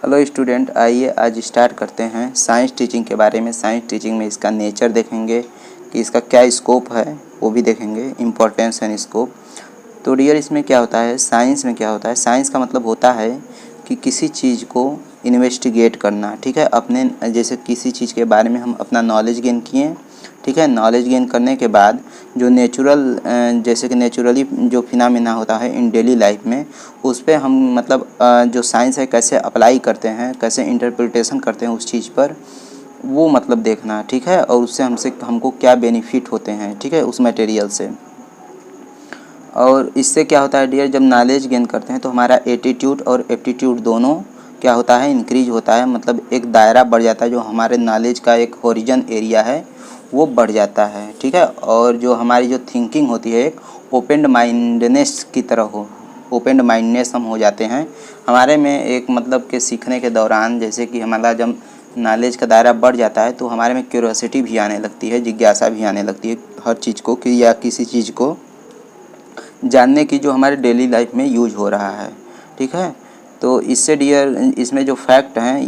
Hello student, आइए आज start करते हैं साइंस टीचिंग के बारे में। साइंस टीचिंग में इसका नेचर देखेंगे कि इसका क्या स्कोप है, वो भी देखेंगे, इम्पोर्टेंस एंड स्कोप। तो डियर, इसमें क्या होता है, साइंस में क्या होता है, साइंस का मतलब होता है कि किसी चीज़ को इन्वेस्टिगेट करना। ठीक है, अपने जैसे किसी चीज़ के बारे में हम अपना नॉलेज गेन किए। ठीक है, नॉलेज गेन करने के बाद जो नेचुरल जैसे कि नेचुरली जो फिनोमेना होता है इन डेली लाइफ में, उस पे हम मतलब जो साइंस है कैसे अप्लाई करते हैं, कैसे इंटरप्रिटेशन करते हैं उस चीज़ पर, वो मतलब देखना। ठीक है, और उससे हमको क्या बेनिफिट होते हैं, ठीक है, उस मटेरियल से। और इससे क्या होता है डियर, जब नॉलेज गेन करते हैं तो हमारा एटीट्यूड और एप्टीट्यूड दोनों क्या होता है, इंक्रीज होता है। मतलब एक दायरा बढ़ जाता है, जो हमारे नॉलेज का एक होरिजन एरिया है वो बढ़ जाता है। ठीक है, और जो हमारी जो थिंकिंग होती है एक ओपन माइंडनेस की तरह हो, ओपन माइंडनेस हम हो जाते हैं। हमारे में एक मतलब के सीखने के दौरान जैसे कि हमारा जब नॉलेज का दायरा बढ़ जाता है तो हमारे में क्यूरोसिटी भी आने लगती है, जिज्ञासा भी आने लगती है हर चीज़ को कि या किसी चीज़ को जानने की जो हमारे डेली लाइफ में यूज हो रहा है। ठीक है, तो इससे डियर इसमें जो फैक्ट हैं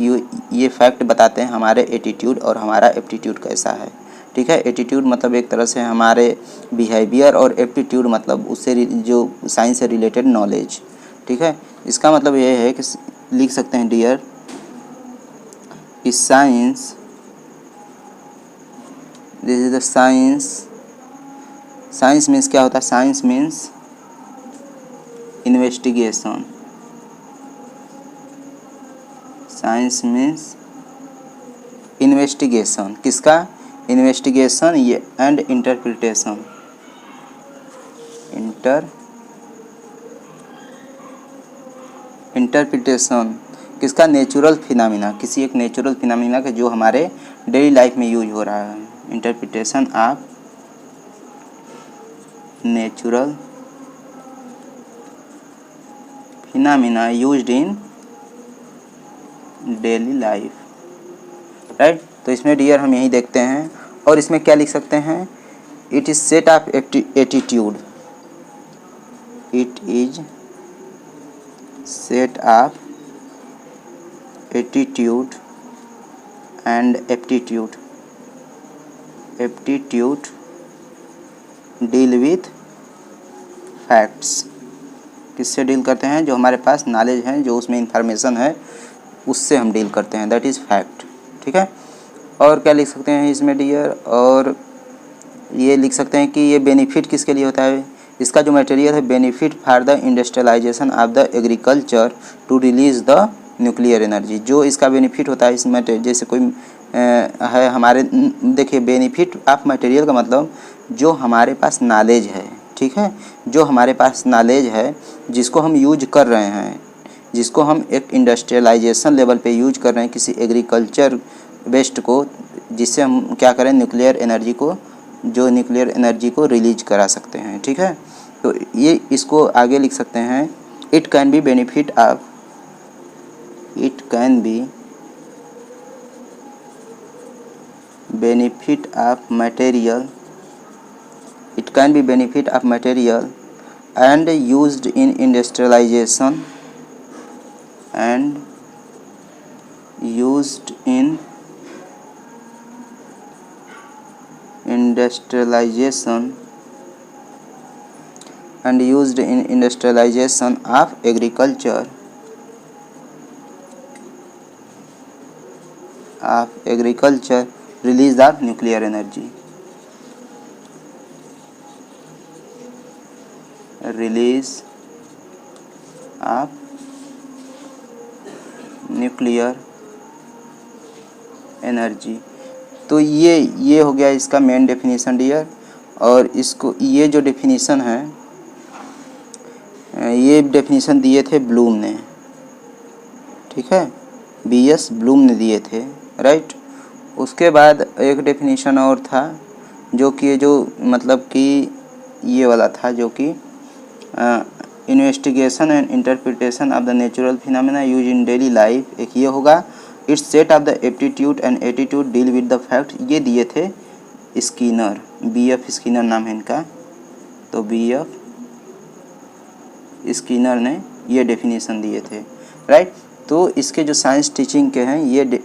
ये फैक्ट बताते हैं हमारे एटीट्यूड और हमारा एप्टीट्यूड कैसा है। ठीक है, एटीट्यूड मतलब एक तरह से हमारे बिहेवियर, और एप्टीट्यूड मतलब उससे जो साइंस से रिलेटेड नॉलेज। ठीक है, इसका मतलब ये है कि लिख सकते हैं डियर कि science, this is the science. Science means क्या होता है, science means investigation. Science means investigation, किसका, इन्वेस्टिगेशन ये एंड इंटरप्रिटेशन। इंटरप्रिटेशन किसका, नेचुरल फिनोमिना, किसी एक नेचुरल फिनोमिना का जो हमारे डेली लाइफ में यूज हो रहा है। Interpretation of natural phenomena used in daily life. Right, तो इसमें डियर हम यही देखते हैं। और इसमें क्या लिख सकते हैं, it is set of attitude, it is set of attitude and aptitude. Aptitude deal with facts, किससे डील करते हैं, जो हमारे पास नॉलेज है, जो उसमें इंफॉर्मेशन है, उससे हम डील करते हैं, दैट इज़ फैक्ट। ठीक है, और क्या लिख सकते हैं इसमें डियर, और ये लिख सकते हैं कि ये बेनिफिट किसके लिए होता है, इसका जो मटेरियल है, benefit for the industrialization of the agriculture to release the nuclear energy. जो इसका बेनिफिट होता है इस मटेरियल, जैसे कोई है हमारे, देखिए बेनिफिट ऑफ मटेरियल का मतलब जो हमारे पास नॉलेज है। ठीक है, जो हमारे पास नॉलेज है जिसको हम यूज कर रहे हैं, जिसको हम एक इंडस्ट्रियलाइजेशन लेवल पे यूज कर रहे हैं किसी एग्रीकल्चर वेस्ट को, जिससे हम क्या करें, न्यूक्लियर एनर्जी को, जो न्यूक्लियर एनर्जी को रिलीज करा सकते हैं। ठीक है, तो ये इसको आगे लिख सकते हैं, it can be benefit of, it can be benefit of material, it can be benefit of material and used in industrialization and used in industrialization and used in industrialization of agriculture, release of nuclear energy, release of nuclear energy. तो ये हो गया इसका main definition dear. और इसको ये जो definition है, ये डेफिनेशन दिए थे ब्लूम ने। ठीक है, बीएस ब्लूम ने दिए थे। राइट, उसके बाद एक डेफिनेशन और था जो कि जो मतलब कि ये वाला था, जो कि investigation and interpretation of the natural phenomena use in daily life. एक ये होगा, it's set of the aptitude and attitude deal with the fact. ये दिए थे स्किनर, बीएफ स्किनर नाम है इनका। तो बीएफ स्किनर ने ये डेफिनेशन दिए थे। राइट, तो इसके जो साइंस टीचिंग के हैं ये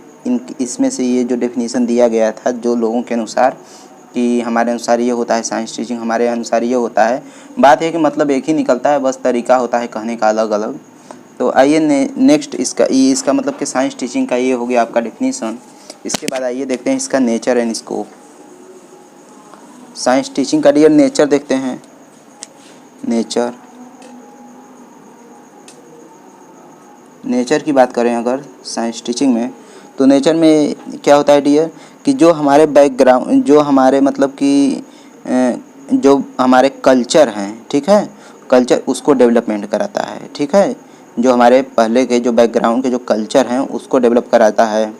इसमें से ये जो डेफिनेशन दिया गया था जो लोगों के अनुसार कि हमारे अनुसार ये होता है साइंस टीचिंग, हमारे अनुसार ये होता है। बात है कि मतलब एक ही निकलता है, बस तरीका होता है कहने का अलग अलग। तो आइए नेक्स्ट इसका मतलब कि साइंस टीचिंग का ये हो गया आपका डेफिनेशन। इसके बाद आइए देखते हैं इसका nature and scope. Science teaching का डियर नेचर देखते हैं। नेचर की बात करें अगर साइंस टीचिंग में, तो नेचर में क्या होता है डियर कि जो हमारे बैकग्राउंड, जो हमारे मतलब कि जो हमारे कल्चर हैं, ठीक है, कल्चर उसको डेवलपमेंट कराता है, ठीक है, जो हमारे पहले के जो बैकग्राउंड के जो कल्चर हैं उसको डेवलप कराता है।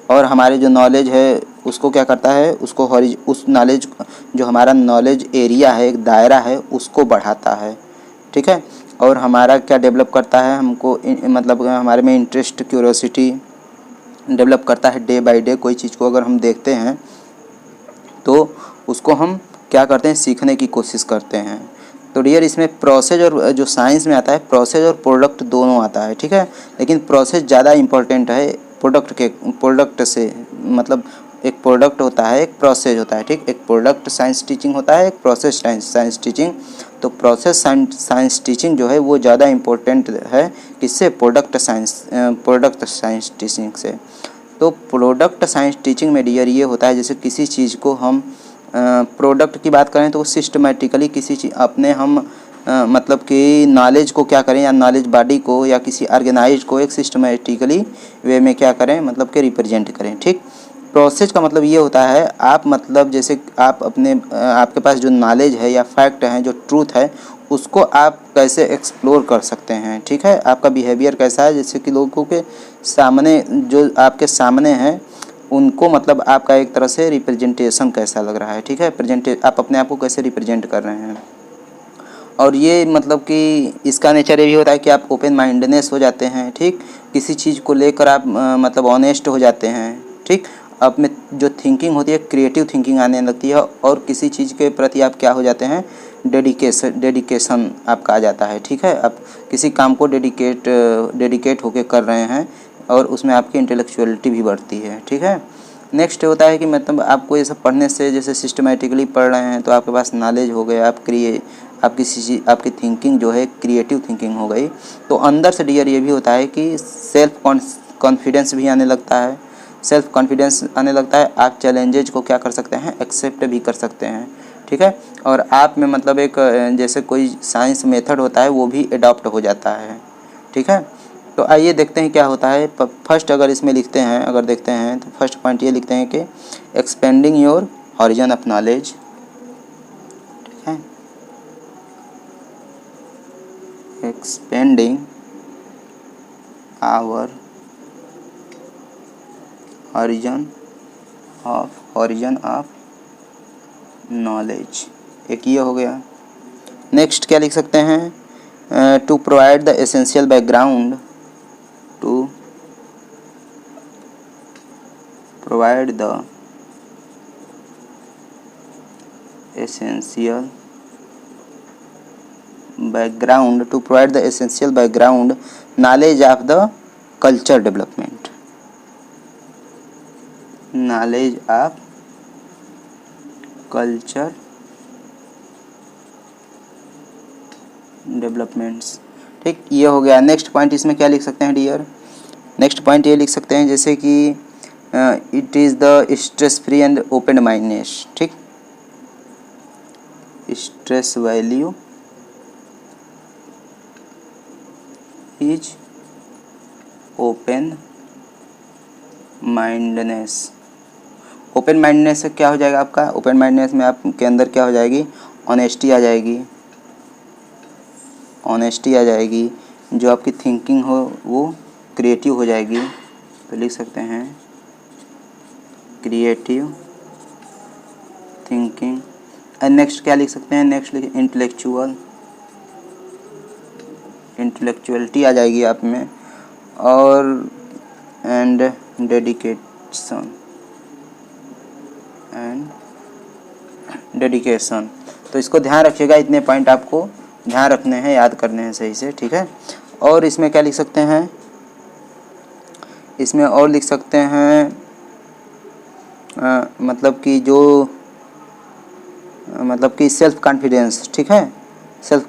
और हमारे जो नॉलेज है उसको क्या करता है, उसको उस नॉलेज, जो हमारा नॉलेज एरिया है, एक दायरा है, उसको बढ़ाता है, ठीक है। और हमारा क्या डेवलप करता है, हमको मतलब हमारे में इंटरेस्ट, क्यूरोसिटी डेवलप करता है डे बाय डे। कोई चीज़ को अगर हम देखते हैं तो उसको हम क्या करते हैं, सीखने की कोशिश करते हैं। तो डियर इसमें प्रोसेस और जो साइंस में आता है प्रोसेस और प्रोडक्ट दोनों आता है, ठीक है, लेकिन प्रोसेस ज़्यादा इम्पोर्टेंट है प्रोडक्ट से। मतलब एक प्रोडक्ट होता है, एक प्रोसेस होता है, ठीक, एक प्रोडक्ट साइंस टीचिंग होता है, एक प्रोसेस साइंस टीचिंग। तो प्रोसेस साइंस टीचिंग जो है वो ज़्यादा इम्पोर्टेंट है किससे, प्रोडक्ट साइंस टीचिंग से। तो प्रोडक्ट साइंस टीचिंग में डियर ये होता है जैसे किसी चीज़ को हम प्रोडक्ट की बात करें तो सिस्टमेटिकली किसी चीज़ अपने हम मतलब कि नॉलेज को क्या करें, या नॉलेज बॉडी को या किसी ऑर्गेनाइज को एक सिस्टमेटिकली वे में क्या करें, मतलब कि रिप्रेजेंट करें, ठीक। प्रोसेस का मतलब ये होता है आप मतलब जैसे आप अपने आपके पास जो नॉलेज है या फैक्ट है, जो ट्रूथ है, उसको आप कैसे एक्सप्लोर कर सकते हैं, ठीक है। आपका बिहेवियर कैसा है, जैसे कि लोगों के सामने जो आपके सामने हैं उनको मतलब आपका एक तरह से रिप्रेजेंटेशन कैसा लग रहा है, ठीक है, आप अपने आप को कैसे रिप्रेजेंट कर रहे हैं। और ये मतलब कि इसका नेचर ये भी होता है कि आप ओपन माइंडनेस हो जाते हैं, ठीक, किसी चीज़ को लेकर आप मतलब ऑनेस्ट हो जाते हैं, ठीक। आप में जो थिंकिंग होती है क्रिएटिव थिंकिंग आने लगती है, और किसी चीज़ के प्रति आप क्या हो जाते हैं, डेडिकेशन आपका आ जाता है, ठीक है। आप किसी काम को डेडिकेट होके कर रहे हैं और उसमें आपकी इंटेलेक्चुअलिटी भी बढ़ती है, ठीक है। नेक्स्ट होता है कि मतलब आपको ये सब पढ़ने से, जैसे सिस्टमेटिकली पढ़ रहे हैं तो आपके पास नॉलेज हो गया, आपकी थिंकिंग जो है क्रिएटिव थिंकिंग हो गई। तो अंदर से डियर ये भी होता है कि सेल्फ कॉन्फिडेंस भी आने लगता है। सेल्फ कॉन्फिडेंस आने लगता है, आप चैलेंजेज को क्या कर सकते हैं, एक्सेप्ट भी कर सकते हैं, ठीक है। और आप में मतलब एक जैसे कोई साइंस मेथड होता है वो भी अडॉप्ट हो जाता है, ठीक है। तो आइए देखते हैं क्या होता है। फर्स्ट अगर इसमें लिखते हैं, अगर देखते हैं तो फर्स्ट पॉइंट ये लिखते हैं कि expanding your horizon of knowledge, ठीक है, expanding our horizon of knowledge, एक ये हो गया। नेक्स्ट क्या लिख सकते हैं, to provide the essential background, to provide the essential background, to provide the essential background knowledge of the culture development, knowledge of culture developments, ठीक, ये हो गया। नेक्स्ट पॉइंट इसमें क्या लिख सकते हैं डियर, नेक्स्ट पॉइंट ये लिख सकते हैं जैसे कि it is the stress free and open mindness, ठीक, stress value is open mindness. Open mindness से क्या हो जाएगा आपका, ओपन माइंडनेस में आपके अंदर क्या हो जाएगी, ऑनेस्टी आ जाएगी, ऑनेस्टी आ जाएगी, जो आपकी थिंकिंग हो वो क्रिएटिव हो जाएगी। तो लिख सकते हैं क्रिएटिव थिंकिंग। एंड नेक्स्ट क्या लिख सकते हैं, नेक्स्ट लिख इंटेलेक्चुअलिटी आ जाएगी आप में, और एंड डेडिकेशन। तो इसको ध्यान रखिएगा, इतने पॉइंट आपको ध्यान रखने हैं, याद करने हैं सही से, ठीक है। और इसमें क्या लिख सकते हैं, इसमें और लिख सकते हैं मतलब कि जो मतलब कि सेल्फ कॉन्फिडेंस, ठीक है, सेल्फ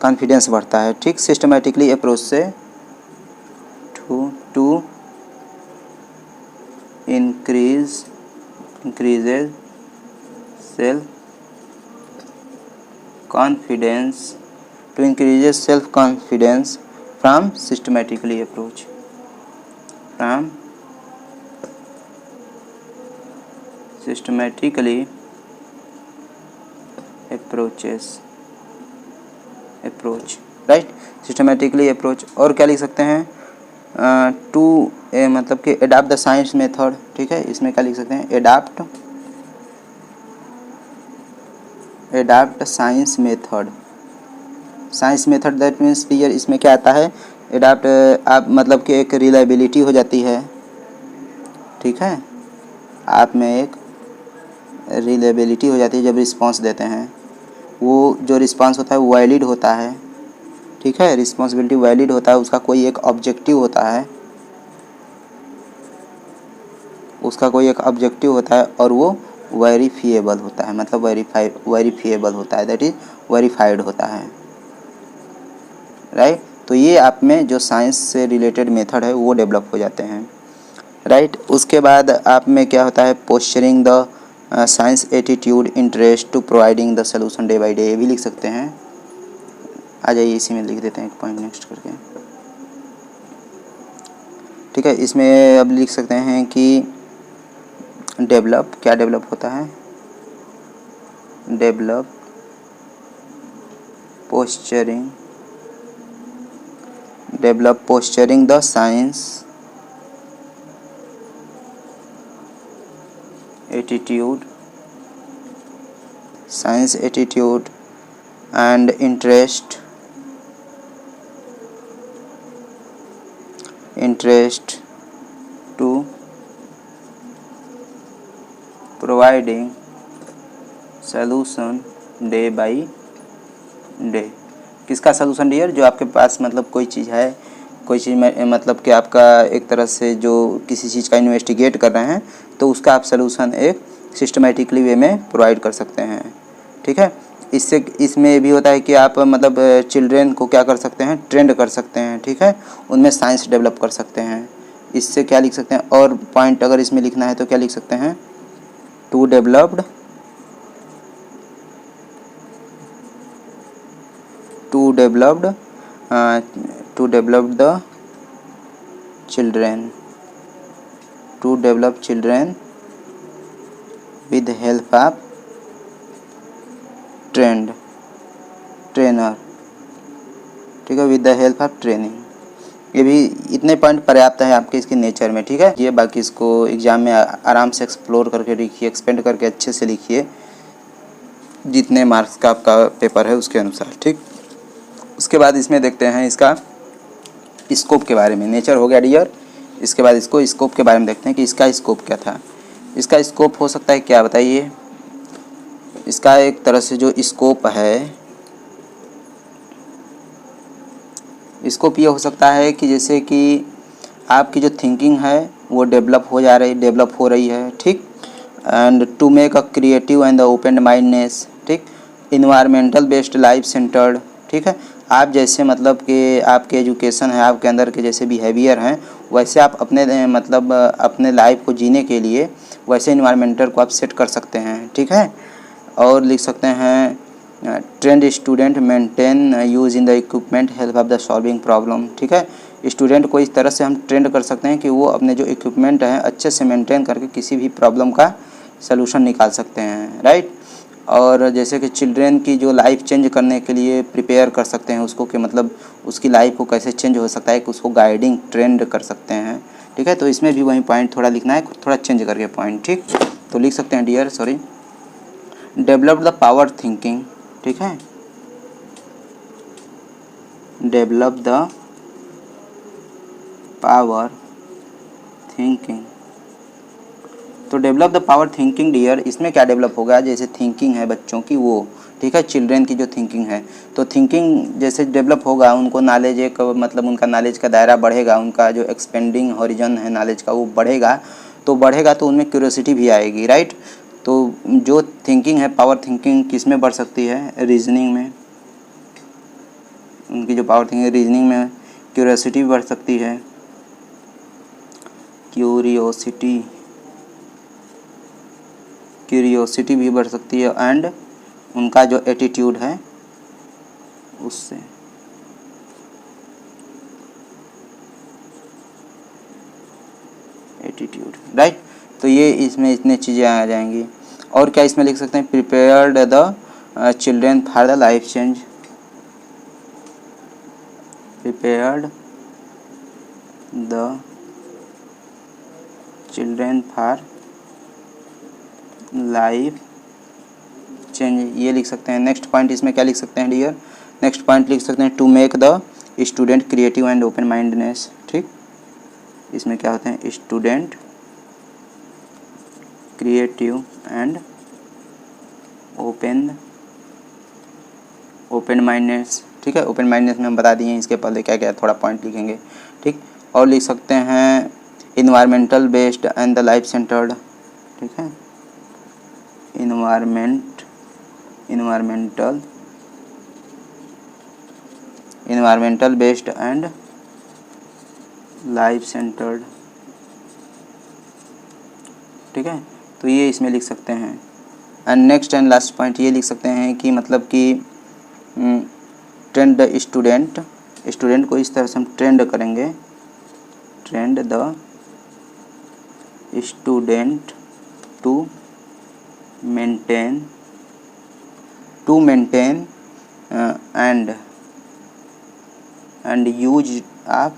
कॉन्फिडेंस बढ़ता है, ठीक, सिस्टमेटिकली अप्रोच से to increases self confidence from systematically approach approach, right, systematically approach. और क्या लिख सकते हैं, टू मतलब कि एडाप्ट द साइंस मेथड, ठीक है, इसमें क्या लिख सकते हैं, adapt science method that means clear. इसमें क्या आता है, एडाप्ट आप मतलब कि एक रिलायबिलिटी हो जाती है, ठीक है, आप में एक रिलायबिलिटी हो जाती है जब रिस्पांस देते हैं, वो जो रिस्पांस होता है वो वैलिड होता है, ठीक है, रिस्पॉन्सिबिलिटी वैलिड होता है, उसका कोई एक ऑब्जेक्टिव होता है, और वो वेरीफिएबल होता है, मतलब वेरीफाइएबल होता है, दैट इज वेरीफाइड होता है, राइट। तो ये आप में जो साइंस से रिलेटेड मेथड है वो डेवलप हो जाते हैं, राइट। उसके बाद आप में क्या होता है, posturing the science attitude interest to providing the solution day by day, ये भी लिख सकते हैं। आ जाइए इसी में लिख देते हैं एक पॉइंट नेक्स्ट करके, ठीक है। इसमें अब लिख सकते हैं कि डेवलप, क्या डेवलप होता है, develop posturing the science attitude and interest to providing solution day by day. किसका सॉल्यूशन डियर, जो आपके पास मतलब कोई चीज़ है, कोई चीज़ में मतलब कि आपका एक तरह से जो किसी चीज़ का इन्वेस्टिगेट कर रहे हैं तो उसका आप सॉल्यूशन एक सिस्टमेटिकली वे में प्रोवाइड कर सकते हैं, ठीक है। इसमें भी होता है कि आप मतलब चिल्ड्रेन को क्या कर सकते हैं, ट्रेंड कर सकते हैं, ठीक है, उनमें साइंस डेवलप कर सकते हैं। इससे क्या लिख सकते हैं, और पॉइंट अगर इसमें लिखना है तो क्या लिख सकते हैं, to develop the children with the help of trainer, ठीक है, with the help of training. ये भी इतने पॉइंट पर्याप्त है आपके इसके नेचर में, ठीक है। ये बाकी इसको एग्जाम में आराम से एक्सप्लोर करके लिखिए, एक्सपेंड करके अच्छे से लिखिए, जितने मार्क्स का आपका पेपर है उसके अनुसार, ठीक। उसके बाद इसमें देखते हैं इसका स्कोप के बारे में, नेचर हो गया डियर। इसके बाद इसको स्कोप के बारे में देखते हैं कि इसका स्कोप क्या था। इसका स्कोप हो सकता है क्या, बताइए। इसका एक तरह से जो स्कोप है, स्कोप ये हो सकता है कि जैसे कि आपकी जो थिंकिंग है वो डेवलप हो रही है, ठीक, and to make a creative and open mindness, ठीक, इन्वायरमेंटल बेस्ड लाइफ सेंटर्ड, ठीक है। आप जैसे मतलब कि आपके एजुकेशन है, आपके अंदर के जैसे बिहेवियर हैं, वैसे आप अपने मतलब अपने लाइफ को जीने के लिए वैसे इन्वायरमेंटल को आप सेट कर सकते हैं, ठीक है। और लिख सकते हैं trend student maintain use in the equipment help of the solving problem, ठीक है। स्टूडेंट को इस तरह से हम ट्रेंड कर सकते हैं कि वो अपने जो इक्विपमेंट हैं अच्छे से मेंटेन करके किसी भी प्रॉब्लम का सलूशन निकाल सकते हैं, राइट। और जैसे कि चिल्ड्रेन की जो लाइफ चेंज करने के लिए प्रिपेयर कर सकते हैं उसको, कि मतलब उसकी लाइफ को कैसे चेंज हो सकता है, कि उसको गाइडिंग ट्रेंड कर सकते हैं, ठीक है। तो इसमें भी वही पॉइंट थोड़ा लिखना है, थोड़ा चेंज करके पॉइंट, ठीक। तो लिख सकते हैं dear, develop the power thinking, ठीक है, डेवलप द पावर थिंकिंग तो develop the power thinking dear, इसमें क्या डेवलप होगा, जैसे थिंकिंग है बच्चों की वो, ठीक है, चिल्ड्रेन की जो थिंकिंग है, तो थिंकिंग जैसे डेवलप होगा उनको नॉलेज एक मतलब उनका नॉलेज का दायरा बढ़ेगा, उनका जो एक्सपेंडिंग हॉरिजन है नॉलेज का वो बढ़ेगा, तो उनमें क्यूरियोसिटी भी आएगी, राइट। तो जो थिंकिंग है, पावर थिंकिंग किस में बढ़ सकती है, रीजनिंग में, उनकी जो पावर थिंकिंग रीजनिंग में, क्यूरियोसिटी भी बढ़ सकती है, क्यूरियोसिटी भी बढ़ सकती है, एंड उनका जो एटीट्यूड है उससे, एटीट्यूड, राइट। तो ये इसमें इतनी चीज़ें आ जाएंगी। और क्या इसमें लिख सकते हैं, prepared the children for the life change, prepared the children for life change, ये लिख सकते हैं। नेक्स्ट पॉइंट इसमें क्या लिख सकते हैं डियर, नेक्स्ट पॉइंट लिख सकते हैं to make the student creative and open mindness, ठीक। इसमें क्या होते हैं, student creative and open mindness, ठीक है। ओपन माइंडनेस में हम बता दिए, इसके पहले क्या क्या थोड़ा पॉइंट लिखेंगे, ठीक। और लिख सकते हैं environmental based and the life centered, ठीक है, environmental based and life centered, ठीक है। तो ये इसमें लिख सकते हैं। And next and last point ये लिख सकते हैं कि मतलब कि ट्रेंड द स्टूडेंट को इस तरह से हम ट्रेंड करेंगे, trained the student to maintain and use of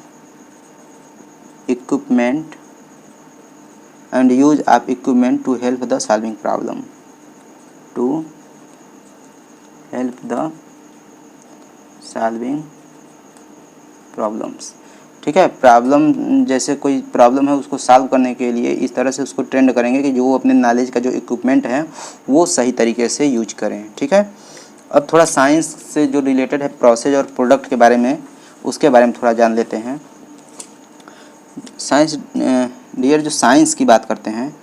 equipment to help the solving problems, ठीक है। प्रॉब्लम, जैसे कोई प्रॉब्लम है उसको सॉल्व करने के लिए इस तरह से उसको ट्रेंड करेंगे कि जो वो अपने नॉलेज का जो इक्विपमेंट है वो सही तरीके से यूज करें, ठीक है। अब थोड़ा साइंस से जो रिलेटेड है प्रोसेस और प्रोडक्ट के बारे में, उसके बारे में थोड़ा जान लेते हैं। साइंस डियर, जो साइंस की बात करते हैं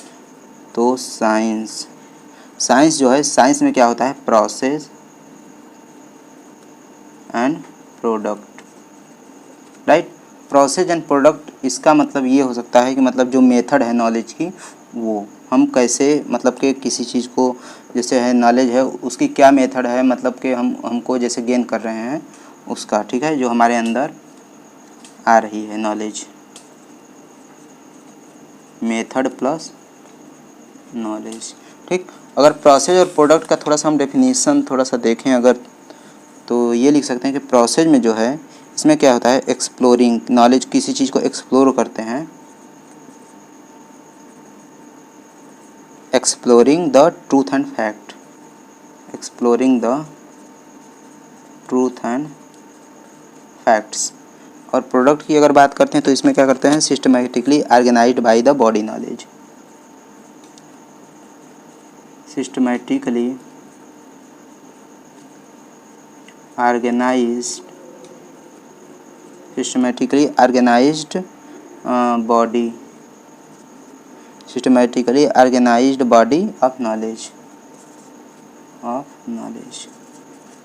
तो साइंस जो है, साइंस में क्या होता है, process and product, right. Process and product, इसका मतलब ये हो सकता है कि मतलब जो मेथड है नॉलेज की, वो हम कैसे मतलब कि किसी चीज़ को, जैसे है नॉलेज है उसकी क्या मेथड है, मतलब कि हमको जैसे गेन कर रहे हैं उसका, ठीक है, जो हमारे अंदर आ रही है नॉलेज, मेथड प्लस नॉलेज, ठीक। अगर प्रोसेस और प्रोडक्ट का थोड़ा सा हम डेफिनेशन थोड़ा सा देखें अगर, तो ये लिख सकते हैं कि प्रोसेस में जो है इसमें क्या होता है, एक्सप्लोरिंग नॉलेज, किसी चीज़ को एक्सप्लोर करते हैं, exploring the truth and fact, exploring the truth and facts. और प्रोडक्ट की अगर बात करते हैं तो इसमें क्या करते हैं, systematically organised by the body knowledge, systematically organised body of knowledge,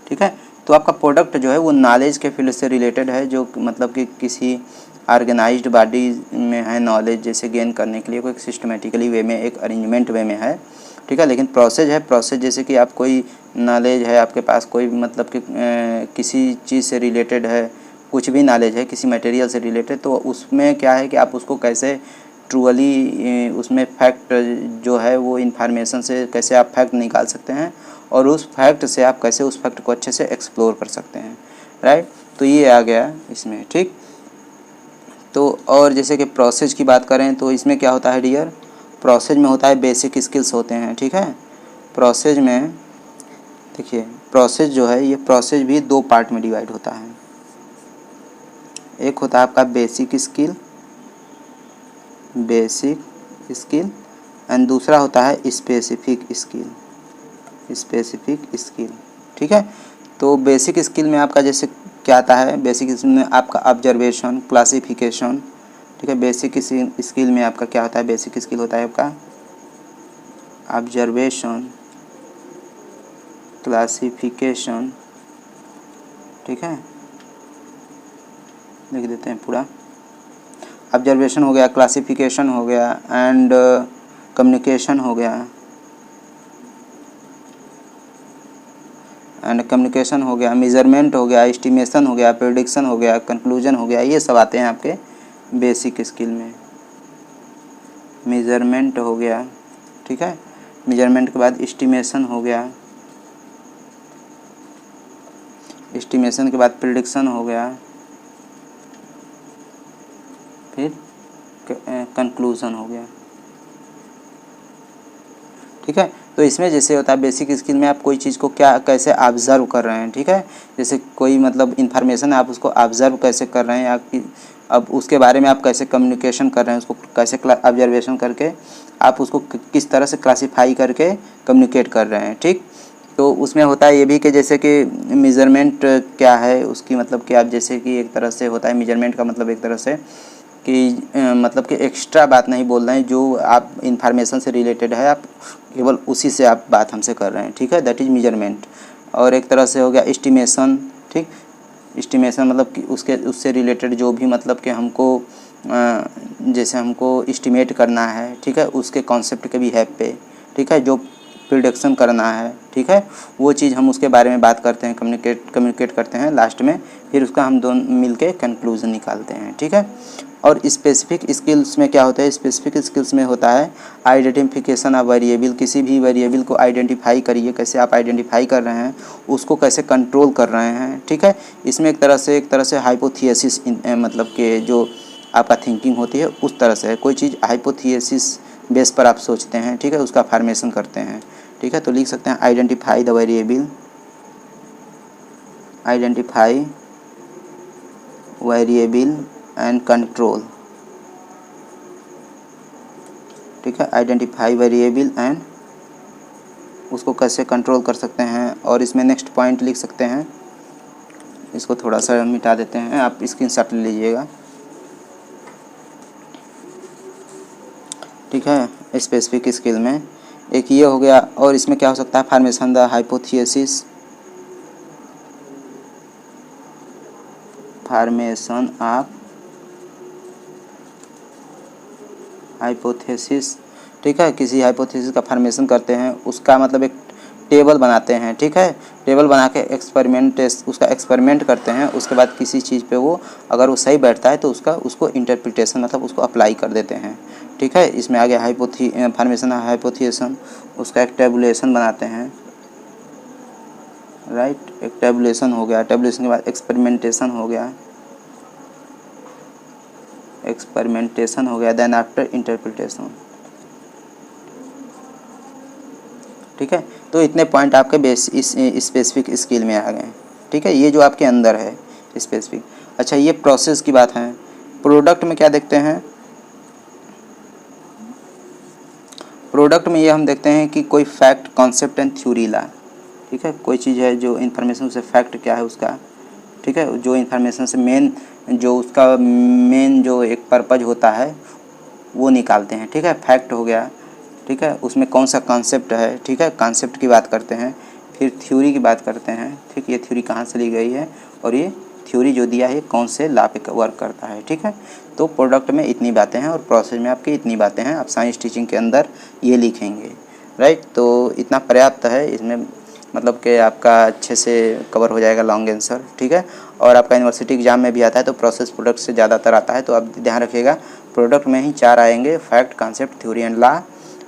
ठीक है। तो आपका प्रोडक्ट जो है वो नॉलेज के फील्ड से रिलेटेड है, जो मतलब कि किसी ऑर्गेनाइज्ड बॉडी में है नॉलेज जैसे गेन करने के लिए कोई सिस्टमेटिकली वे में, एक अरेंजमेंट वे में है, ठीक है। लेकिन प्रोसेस है, प्रोसेस जैसे कि आप कोई नॉलेज है आपके पास, कोई मतलब कि किसी चीज़ से रिलेटेड है, कुछ भी नॉलेज है किसी मटेरियल से रिलेटेड, तो उसमें क्या है कि आप उसको कैसे ट्रूअली उसमें फैक्ट जो है वो इन्फॉर्मेशन से कैसे आप फैक्ट निकाल सकते हैं, और उस फैक्ट से आप कैसे उस फैक्ट को अच्छे से एक्सप्लोर कर सकते हैं, राइट। तो ये आ गया इसमें, ठीक। तो और जैसे कि प्रोसेस की बात करें तो इसमें क्या होता है डियर, प्रोसेस में होता है बेसिक स्किल्स होते हैं, ठीक है। प्रोसेस में देखिए, प्रोसेस जो है ये प्रोसेस भी दो पार्ट में डिवाइड होता है, एक होता है आपका बेसिक स्किल एंड दूसरा होता है स्पेसिफिक स्किल। ठीक है, तो बेसिक स्किल में आपका जैसे क्या आता है, बेसिक स्किल में आपका ऑब्जर्वेशन, क्लासिफिकेशन। ठीक है, बेसिक स्किल में आपका क्या होता है, बेसिक स्किल होता है आपका ऑब्जर्वेशन, क्लासिफिकेशन। ठीक है, लिख देते हैं पूरा। ऑब्जर्वेशन हो गया, क्लासिफिकेशन हो गया एंड कम्युनिकेशन हो गया, मेजरमेंट हो गया, एस्टिमेशन हो गया, प्रेडिक्शन हो गया, कंक्लूजन हो गया। ये सब आते हैं आपके बेसिक स्किल में। मेजरमेंट हो गया, ठीक है, मेजरमेंट के बाद एस्टिमेशन हो गया, एस्टिमेशन के बाद प्रेडिक्शन हो गया, फिर कंक्लूजन हो गया। ठीक है, तो इसमें जैसे होता है बेसिक स्किल में आप कोई चीज़ को क्या कैसे ऑब्जर्व कर रहे हैं। ठीक है, जैसे कोई मतलब इन्फॉर्मेशन है, आप उसको ऑब्जर्व कैसे कर रहे हैं, आपकी अब उसके बारे में आप कैसे कम्युनिकेशन कर रहे हैं, उसको कैसे ऑब्जर्वेशन करके आप उसको किस तरह से क्लासीफाई करके कम्युनिकेट कर रहे हैं। ठीक, तो उसमें होता है ये भी कि जैसे कि मेज़रमेंट क्या है उसकी, मतलब कि आप जैसे कि एक तरह से होता है मेजरमेंट का मतलब एक तरह से कि मतलब कि एक्स्ट्रा बात नहीं बोल रहे हैं, जो आप इन्फॉर्मेशन से रिलेटेड है आप केवल उसी से आप बात हमसे कर रहे हैं। ठीक है, दैट इज़ मेजरमेंट। और एक तरह से हो गया एस्टिमेशन। ठीक, एस्टिमेशन मतलब कि उससे रिलेटेड जो भी मतलब कि हमको जैसे हमको एस्टिमेट करना है, ठीक है, उसके कॉन्सेप्ट के भी है पे, ठीक है, जो प्रिडिक्शन करना है, ठीक है, वो चीज़ हम उसके बारे में बात करते हैं, कम्युनिकेट करते हैं लास्ट में, फिर उसका हम दोनों मिलके कंक्लूजन निकालते हैं। ठीक है, और स्पेसिफिक स्किल्स में क्या होता है, स्पेसिफिक स्किल्स में होता है आइडेंटिफिकेशन ऑफ वेरिएबल। किसी भी वेरिएबल को आइडेंटिफाई करिए, कैसे आप आइडेंटिफाई कर रहे हैं, उसको कैसे कंट्रोल कर रहे हैं। ठीक है, इसमें एक तरह से हाइपोथेसिस मतलब कि जो आपका थिंकिंग होती है उस तरह से है। कोई चीज़ हाइपोथेसिस बेस पर आप सोचते हैं, ठीक है, उसका फॉर्मेशन करते हैं। ठीक है, तो लिख सकते हैं identify the variable, identify variable and control. ठीक है, आइडेंटिफाई वेरिएबल एंड उसको कैसे कंट्रोल कर सकते हैं। और इसमें नेक्स्ट पॉइंट लिख सकते हैं, इसको थोड़ा सा मिटा देते हैं, आप स्क्रीनशॉट ले लीजिएगा। ठीक है, स्पेसिफिक स्किल में एक ये हो गया, और इसमें क्या हो सकता है, formation the hypothesis, formation of hypothesis. ठीक है, किसी हाइपोथेसिस का फॉर्मेशन करते हैं, उसका मतलब एक टेबल बनाते हैं। ठीक है, टेबल बना के उसका एक्सपेरिमेंट करते हैं, उसके बाद किसी चीज़ पे वो अगर वो सही बैठता है तो उसको इंटरप्रिटेशन मतलब उसको अप्लाई कर देते हैं। ठीक है, इसमें आगे फॉर्मेशन हाइपोथेसिस, उसका एक टेबुलेशन बनाते हैं, राइट, एक टेबुलेशन हो गया, टेबुलेशन के बाद एक्सपेरिमेंटेशन हो गया, देन आफ्टर इंटरप्रिटेशन। ठीक है, तो इतने पॉइंट आपके स्पेसिफिक स्किल में आ गए। ठीक है, ये जो आपके अंदर है स्पेसिफिक। अच्छा, ये प्रोसेस की बात है। प्रोडक्ट में क्या देखते हैं, प्रोडक्ट में ये हम देखते हैं कि कोई फैक्ट, कॉन्सेप्ट एंड थ्योरी ला। ठीक है, कोई चीज़ है जो इन्फॉर्मेशन से फैक्ट क्या है उसका, ठीक है, जो इन्फॉर्मेशन से मेन जो एक पर्पज होता है वो निकालते हैं। ठीक है, फैक्ट हो गया, ठीक है, उसमें कौन सा कॉन्सेप्ट है, ठीक है, कॉन्सेप्ट की बात करते हैं, फिर थ्योरी की बात करते हैं। ठीक, ये थ्योरी कहाँ से ली गई है और ये थ्योरी जो दिया है कौन से लॉ पे वर्क करता है। ठीक है, तो प्रोडक्ट में इतनी बातें हैं और प्रोसेस में आपकी इतनी बातें हैं, आप साइंस टीचिंग के अंदर ये लिखेंगे, राइट। तो इतना पर्याप्त है, इसमें मतलब कि आपका अच्छे से कवर हो जाएगा लॉन्ग आंसर। ठीक है, और आपका यूनिवर्सिटी एग्जाम में भी आता है तो प्रोसेस प्रोडक्ट से ज़्यादातर आता है, तो आप ध्यान रखिएगा प्रोडक्ट में ही 4 आएंगे, fact, concept, theory and law,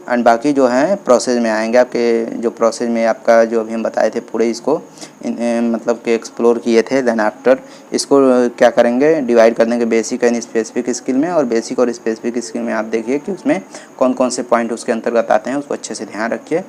and बाकी जो हैं प्रोसेस में आएंगे। आपके जो प्रोसेस में आपका जो अभी हम बताए थे पूरे इसको मतलब कि एक्सप्लोर किए थे, देन आफ्टर इसको क्या करेंगे, डिवाइड कर देंगे बेसिक एंड स्पेसिफिक स्किल में। और बेसिक और स्पेसिफिक स्किल में आप देखिए कि उसमें कौन कौन से पॉइंट उसके अंतर्गत आते हैं, उसको अच्छे से ध्यान रखिए।